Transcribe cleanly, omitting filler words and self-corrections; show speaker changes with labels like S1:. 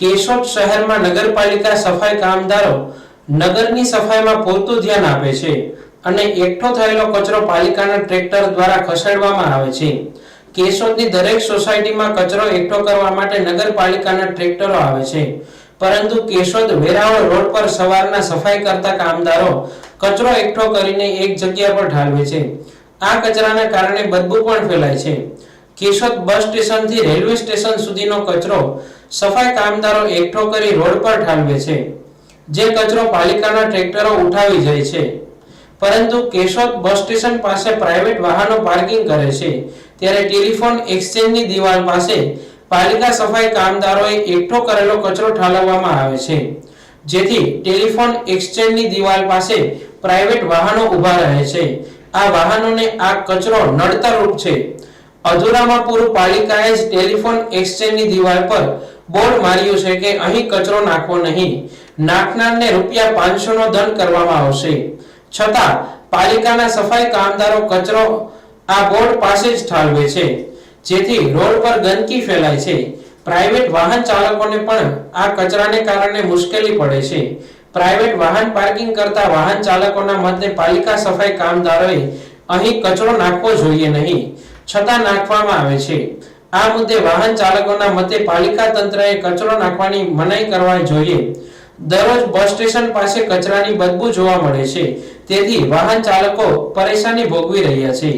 S1: કેશોદ શહેરમાં નગરપાલિકા સફાઈ કામદારો નગરની સફાઈમાં પૂરતું ધ્યાન આપે છે અને એકઠો થયેલો કચરો પાલિકાના ટ્રેક્ટર દ્વારા ખસેડવામાં આવે છે। કેશોદની દરેક સોસાયટીમાં કચરો એકઠો કરવા માટે નગરપાલિકાના ટ્રેક્ટરો આવે છે, પરંતુ કેશોદ વેરાવળ રોડ પર સવારના સફાઈ કરતા કામદારો કચરો એકઠો કરીને એક જગ્યા પર ઠાલવે છે। આ કચરાના કારણે બદબુ પણ ફેલાય છે। કેશોદ બસ સ્ટેશનથી રેલવે સ્ટેશન સુધીનો કચરો સફાઈ કામદારો એકઠો કરી રોડ પર ઠાલવે છે, જે કચરો પાલિકાના ટ્રેક્ટરો ઉઠાવી જાય છે, પરંતુ કેશોદ બસ સ્ટેશન પાસે પ્રાઇવેટ વાહનો પાર્કિંગ કરે છે, ત્યારે ટેલિફોન એક્સચેન્જની દિવાલ પાસે પાલિકા સફાઈ કામદારોએ એકઠો કરેલો કચરો ઠાલવવામાં આવે છે, જેથી ટેલિફોન એક્સચેન્જની દિવાલ પાસે પ્રાઇવેટ વાહનો ઊભા રહે છે। આ વાહનોને આ કચરો નડતરરૂપ છે। અધૂરામાં પૂરું પાલિકાએ જ ટેલિફોન એક્સચેન્જની દિવાલ પર બોર્ડ માર્યું છે કે અહીં કચરો નાખવો નહીં, નાખનારને ₹500 નો દંડ કરવામાં આવશે, છતાં પાલિકાના સફાઈ કામદારો કચરો આ બોર્ડ પાસે જ ઠાલવે છે, જેથી રોડ પર ગંદકી ફેલાય છે। પ્રાઇવેટ વાહન ચાલકોને પણ આ કચરાને કારણે મુશ્કેલી પડે છે। પ્રાઇવેટ વાહન પાર્કિંગ કરતા વાહન ચાલકોના મતે પાલિકા સફાઈ કામદારોએ અહીં કચરો નાખવો જોઈએ નહીં, છતાં નાખવામાં આવે છે। આ મુદ્દે વાહન ચાલકોના મતે પાલિકા તંત્રએ કચરો નાખવાની મનાઈ કરવા જોઈએ। દરરોજ બસ સ્ટેશન પાસે કચરાની બદબુ જોવા મળે છે, તેથી વાહન ચાલકો પરેશાની ભોગવી રહ્યા છે।